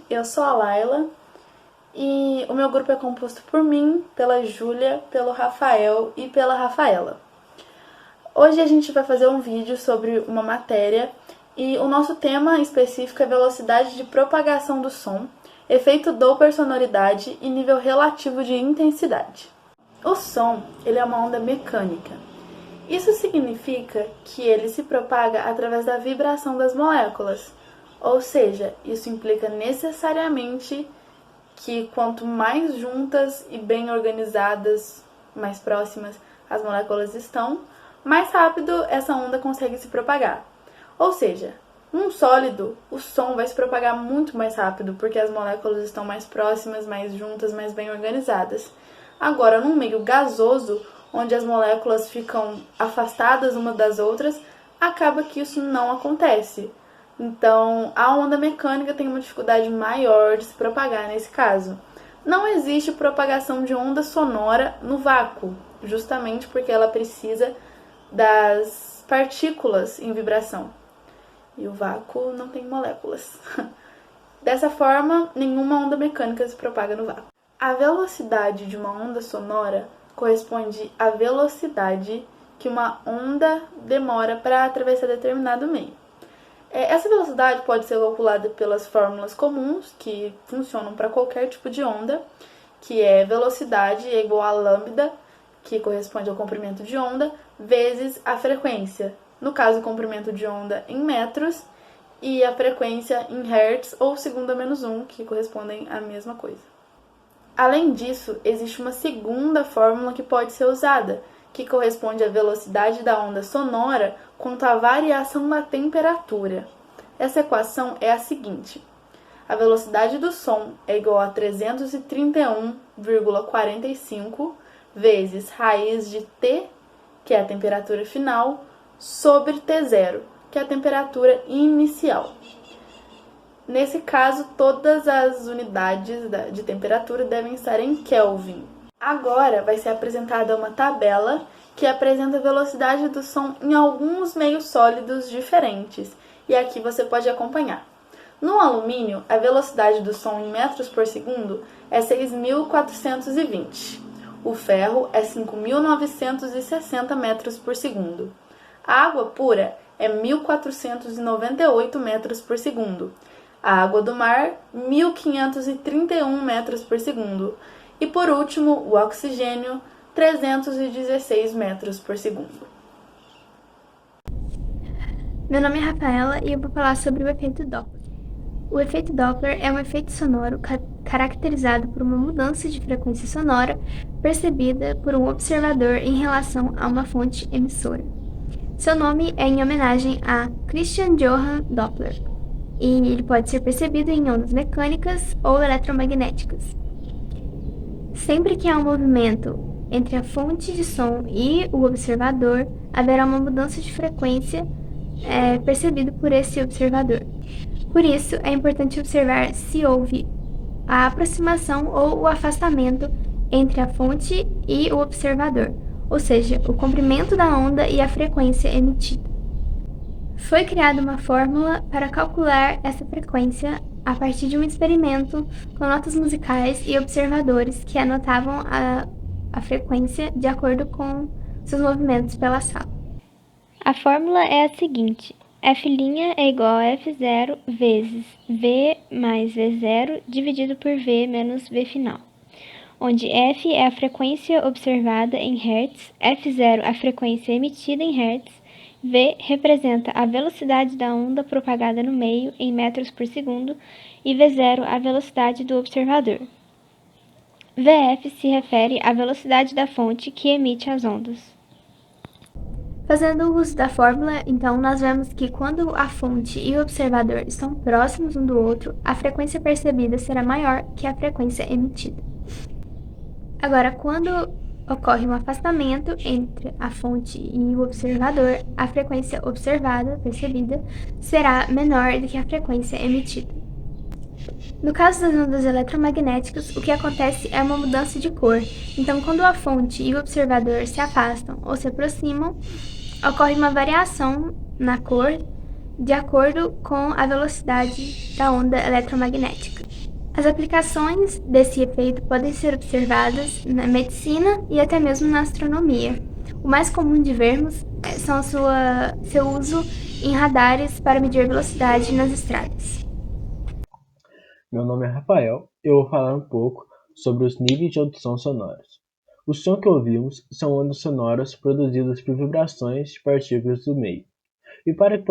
eu sou a Laila e o meu grupo é composto por mim, pela Júlia, pelo Rafael e pela Rafaela. Hoje a gente vai fazer um vídeo sobre uma matéria e o nosso tema específico é velocidade de propagação do som, efeito Doppler sonoridade e nível relativo de intensidade. O som, ele é uma onda mecânica. Isso significa que ele se propaga através da vibração das moléculas, ou seja, isso implica necessariamente que quanto mais juntas e bem organizadas, mais próximas as moléculas estão, mais rápido essa onda consegue se propagar. Ou seja, num sólido, o som vai se propagar muito mais rápido, porque as moléculas estão mais próximas, mais juntas, mais bem organizadas. Agora, num meio gasoso, onde as moléculas ficam afastadas umas das outras, acaba que isso não acontece. Então, a onda mecânica tem uma dificuldade maior de se propagar nesse caso. Não existe propagação de onda sonora no vácuo, justamente porque ela precisa das partículas em vibração. E o vácuo não tem moléculas. Dessa forma, nenhuma onda mecânica se propaga no vácuo. A velocidade de uma onda sonora corresponde à velocidade que uma onda demora para atravessar determinado meio. Essa velocidade pode ser calculada pelas fórmulas comuns, que funcionam para qualquer tipo de onda, que é velocidade é igual a lambda, que corresponde ao comprimento de onda, vezes a frequência. No caso, o comprimento de onda em metros e a frequência em hertz ou segunda menos 1, que correspondem à mesma coisa. Além disso, existe uma segunda fórmula que pode ser usada, que corresponde à velocidade da onda sonora quanto à variação da temperatura. Essa equação é a seguinte: a velocidade do som é igual a 331,45 vezes raiz de T, que é a temperatura final, sobre T0, que é a temperatura inicial. Nesse caso, todas as unidades de temperatura devem estar em Kelvin. Agora vai ser apresentada uma tabela que apresenta a velocidade do som em alguns meios sólidos diferentes, e aqui você pode acompanhar. No alumínio, a velocidade do som em metros por segundo é 6.420. O ferro é 5.960 metros por segundo. A água pura é 1.498 metros por segundo. A água do mar, 1.531 metros por segundo. E por último, o oxigênio, 316 metros por segundo. Meu nome é Rafaela e eu vou falar sobre o efeito Doppler. O efeito Doppler é um efeito sonoro caracterizado por uma mudança de frequência sonora percebida por um observador em relação a uma fonte emissora. Seu nome é em homenagem a Christian Johann Doppler, e ele pode ser percebido em ondas mecânicas ou eletromagnéticas. Sempre que há um movimento entre a fonte de som e o observador, haverá uma mudança de frequência percebida por esse observador. Por isso, é importante observar se houve a aproximação ou o afastamento entre a fonte e o observador, ou seja, o comprimento da onda e a frequência emitida. Foi criada uma fórmula para calcular essa frequência a partir de um experimento com notas musicais e observadores que anotavam a frequência de acordo com seus movimentos pela sala. A fórmula é a seguinte: F' é igual a F0 vezes V mais V0 dividido por V menos V final, onde F é a frequência observada em Hz, F0 a frequência emitida em Hz, V representa a velocidade da onda propagada no meio em metros por segundo e V0 a velocidade do observador. VF se refere à velocidade da fonte que emite as ondas. Fazendo uso da fórmula, então, nós vemos que quando a fonte e o observador estão próximos um do outro, a frequência percebida será maior que a frequência emitida. Agora, quando ocorre um afastamento entre a fonte e o observador, a frequência observada, percebida, será menor do que a frequência emitida. No caso das ondas eletromagnéticas, o que acontece é uma mudança de cor. Então, quando a fonte e o observador se afastam ou se aproximam, ocorre uma variação na cor de acordo com a velocidade da onda eletromagnética. As aplicações desse efeito podem ser observadas na medicina e até mesmo na astronomia. O mais comum de vermos são seu uso em radares para medir velocidade nas estradas. Meu nome é Rafael e eu vou falar um pouco sobre os níveis de audição sonoros. O som que ouvimos são ondas sonoras produzidas por vibrações de partículas do meio. E para que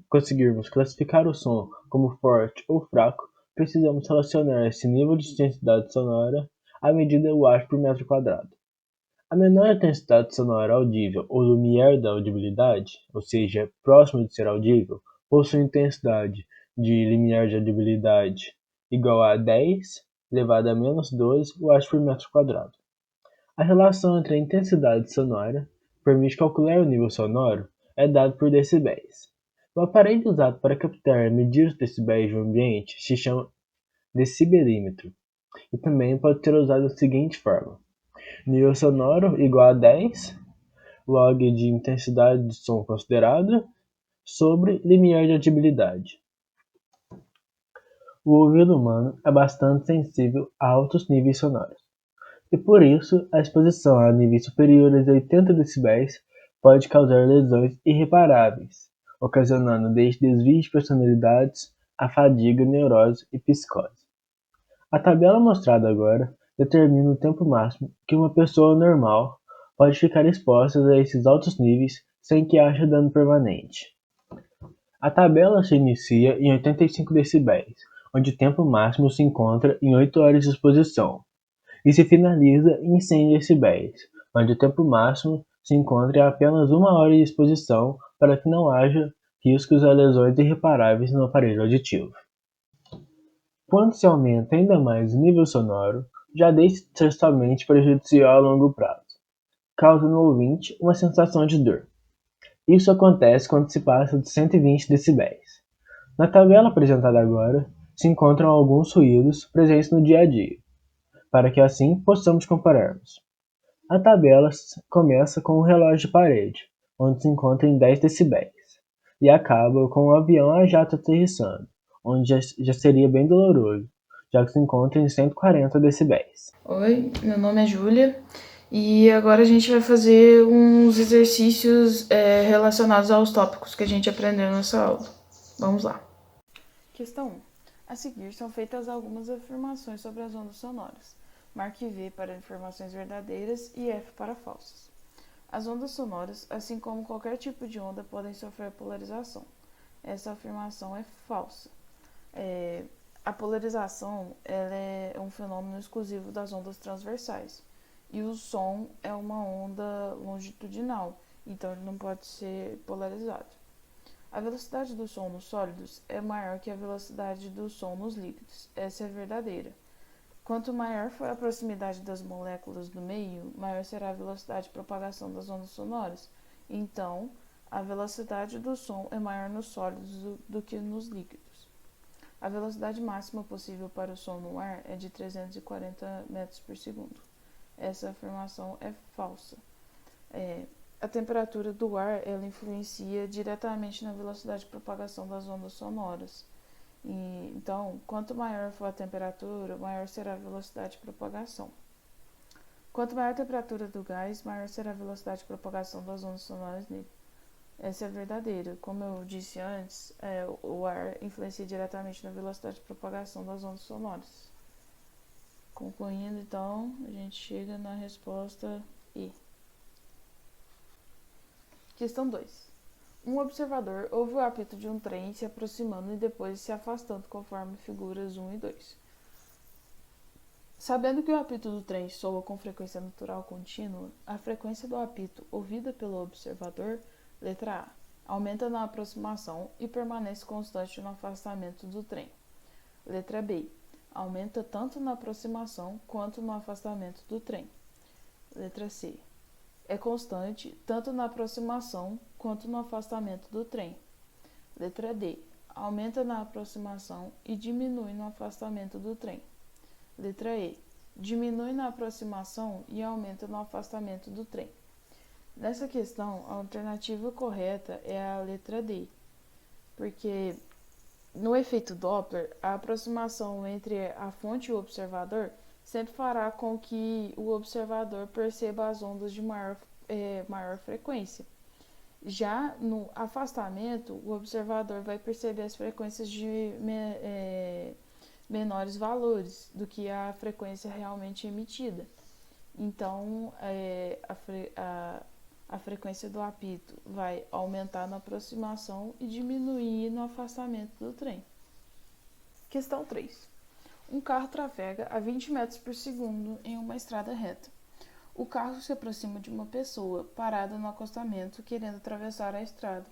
conseguirmos classificar o som como forte ou fraco, precisamos relacionar esse nível de intensidade sonora à medida watts por metro quadrado. A menor intensidade sonora audível ou limiar da audibilidade, ou seja, próximo de ser audível, possui intensidade de limiar de audibilidade igual a 10 elevado a menos 12 watts por metro quadrado. A relação entre a intensidade sonora, que permite calcular o nível sonoro, é dado por decibéis. O aparelho usado para captar e medir os decibéis de um ambiente se chama decibelímetro e também pode ser usado da seguinte forma: nível sonoro igual a 10 log de intensidade de som considerada sobre limiar de audibilidade. O ouvido humano é bastante sensível a altos níveis sonoros, e por isso a exposição a níveis superiores a 80 decibéis pode causar lesões irreparáveis, ocasionando desde desvios de personalidades a fadiga, neurose e psicose. A tabela mostrada agora determina o tempo máximo que uma pessoa normal pode ficar exposta a esses altos níveis sem que haja dano permanente. A tabela se inicia em 85 decibéis, onde o tempo máximo se encontra em 8 horas de exposição, e se finaliza em 100 decibéis, onde o tempo máximo se encontra em apenas 1 hora de exposição para que não haja riscos a lesões irreparáveis no aparelho auditivo. Quando se aumenta ainda mais o nível sonoro, já deixa de ser somente prejudicial a longo prazo. Causa no ouvinte uma sensação de dor. Isso acontece quando se passa de 120 decibéis. Na tabela apresentada agora, se encontram alguns ruídos presentes no dia a dia, para que assim possamos compararmos. A tabela começa com um relógio de parede, onde se encontra em 10 decibéis, e acaba com um avião a jato aterrissando, onde já seria bem doloroso, já que se encontra em 140 decibéis. Oi, meu nome é Júlia e agora a gente vai fazer uns exercícios relacionados aos tópicos que a gente aprendeu nessa aula. Vamos lá. Questão 1. A seguir são feitas algumas afirmações sobre as ondas sonoras. Marque V para informações verdadeiras e F para falsas. As ondas sonoras, assim como qualquer tipo de onda, podem sofrer polarização. Essa afirmação é falsa. A polarização ela é um fenômeno exclusivo das ondas transversais. E o som é uma onda longitudinal, então ele não pode ser polarizado. A velocidade do som nos sólidos é maior que a velocidade do som nos líquidos. Essa é verdadeira. Quanto maior for a proximidade das moléculas do meio, maior será a velocidade de propagação das ondas sonoras. Então, a velocidade do som é maior nos sólidos do que nos líquidos. A velocidade máxima possível para o som no ar é de 340 metros por segundo. Essa afirmação é falsa. A temperatura do ar ela influencia diretamente na velocidade de propagação das ondas sonoras. Então, quanto maior for a temperatura, maior será a velocidade de propagação. Quanto maior a temperatura do gás, maior será a velocidade de propagação das ondas sonoras nele. Essa é verdadeira. Como eu disse antes, o ar influencia diretamente na velocidade de propagação das ondas sonoras. Concluindo, então, a gente chega na resposta E. Questão 2. Um observador ouve o apito de um trem se aproximando e depois se afastando conforme figuras 1 e 2. Sabendo que o apito do trem soa com frequência natural contínua, a frequência do apito ouvida pelo observador, letra A, aumenta na aproximação e permanece constante no afastamento do trem. Letra B, aumenta tanto na aproximação quanto no afastamento do trem. Letra C, é constante tanto na aproximação quanto no afastamento do trem. Letra D, aumenta na aproximação e diminui no afastamento do trem. Letra E, diminui na aproximação e aumenta no afastamento do trem. Nessa questão, a alternativa correta é a letra D, porque No efeito Doppler, a aproximação entre a fonte e o observador sempre fará com que o observador perceba as ondas de maior frequência. Já no afastamento, o observador vai perceber as frequências de menores valores do que a frequência realmente emitida. Então, a frequência do apito vai aumentar na aproximação e diminuir no afastamento do trem. Questão 3. Um carro trafega a 20 metros por segundo em uma estrada reta. O carro se aproxima de uma pessoa parada no acostamento querendo atravessar a estrada.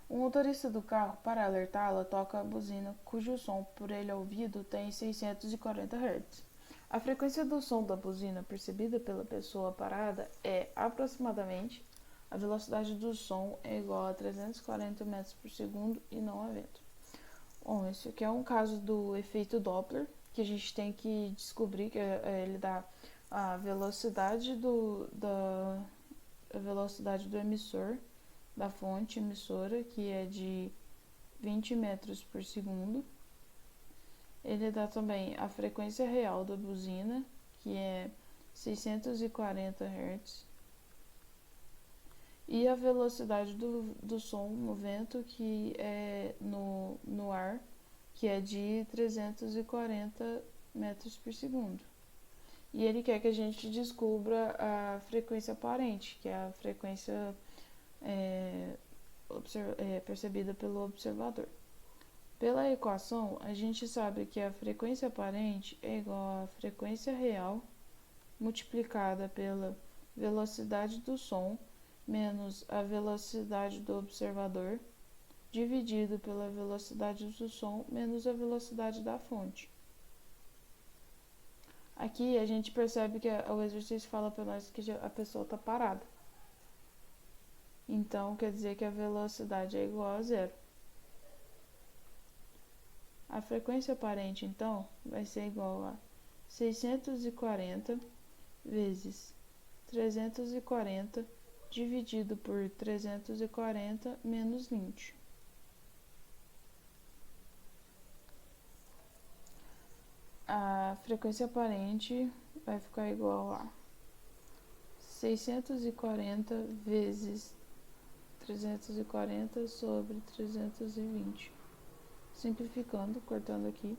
O motorista do carro, para alertá-la, toca a buzina, cujo som por ele ouvido tem 640 Hz. A frequência do som da buzina percebida pela pessoa parada é aproximadamente a velocidade do som é igual a 340 metros por segundo e não a vento. Bom, esse aqui é um caso do efeito Doppler, que a gente tem que descobrir que ele dá a velocidade do emissor, da fonte emissora, que é de 20 metros por segundo. Ele dá também a frequência real da buzina, que é 640 Hz. E a velocidade do som no vento, que é no ar, que é de 340 metros por segundo. E ele quer que a gente descubra a frequência aparente, que é a frequência percebida pelo observador. Pela equação, a gente sabe que a frequência aparente é igual à frequência real multiplicada pela velocidade do som menos a velocidade do observador, dividido pela velocidade do som menos a velocidade da fonte. Aqui a gente percebe que o exercício fala para nós que a pessoa está parada. Então, quer dizer que a velocidade é igual a zero. A frequência aparente, então, vai ser igual a 640 vezes 340 dividido por 340 menos 20. A frequência aparente vai ficar igual a 640 vezes 340 sobre 320. Simplificando, cortando aqui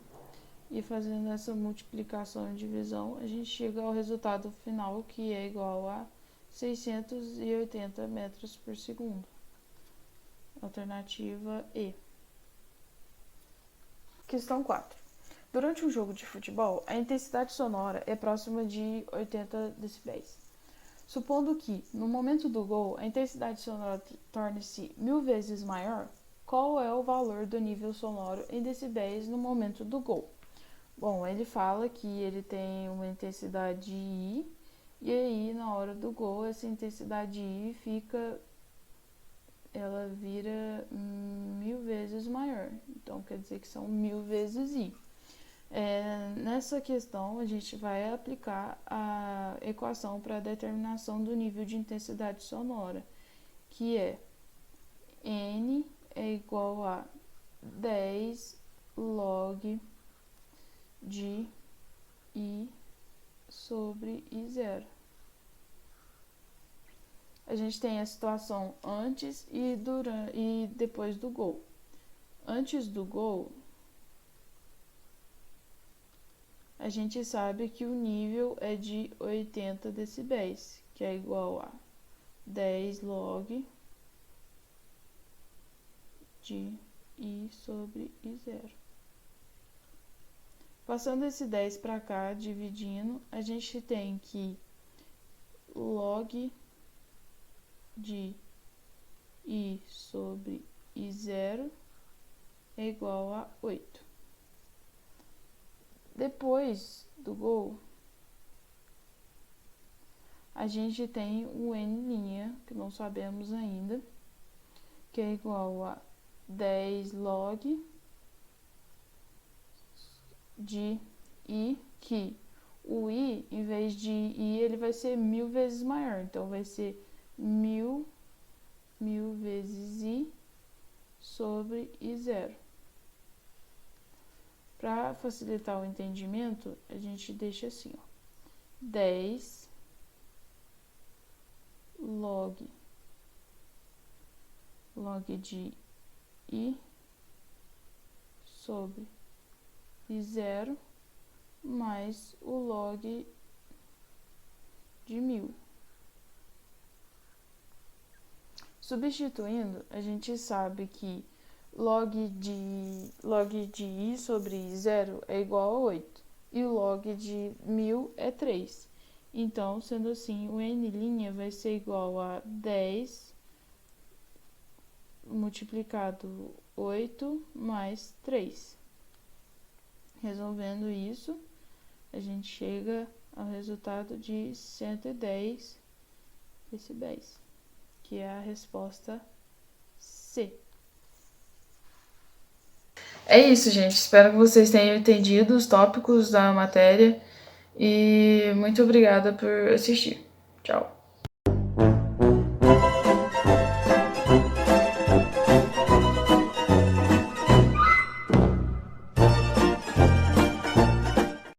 e fazendo essa multiplicação e divisão, a gente chega ao resultado final, que é igual a 680 metros por segundo. Alternativa E. Questão 4. Durante um jogo de futebol, a intensidade sonora é próxima de 80 decibéis. Supondo que, no momento do gol, a intensidade sonora torne-se 1000 vezes maior, qual é o valor do nível sonoro em decibéis no momento do gol? Bom, ele fala que ele tem uma intensidade I, e aí na hora do gol essa intensidade I ela vira 1000 vezes maior. Então quer dizer que são 1000 vezes I. Nessa questão a gente vai aplicar a equação para a determinação do nível de intensidade sonora, que é N é igual a 10 log de I sobre I0. A gente tem a situação antes e depois do gol. Antes do gol, a gente sabe que o nível é de 80 decibéis, que é igual a 10 log de I sobre I0. Passando esse 10 para cá, dividindo, a gente tem que log de I sobre I0 é igual a 8. Depois do gol, a gente tem o N', que não sabemos ainda, que é igual a 10 log de I, que o I, em vez de I, ele vai ser 1000 vezes maior. Então, vai ser 1000 vezes I sobre I0. Para facilitar o entendimento, a gente deixa assim, ó, 10 log de I sobre I0 mais o log de 1000. Substituindo, a gente sabe que log de I sobre I0 é igual a 8 e o log de 1000 é 3. Então, sendo assim, o n' vai ser igual a 10 multiplicado 8 mais 3. Resolvendo isso, a gente chega ao resultado de 110 decibéis, que é a resposta C. É isso, gente. Espero que vocês tenham entendido os tópicos da matéria e muito obrigada por assistir. Tchau.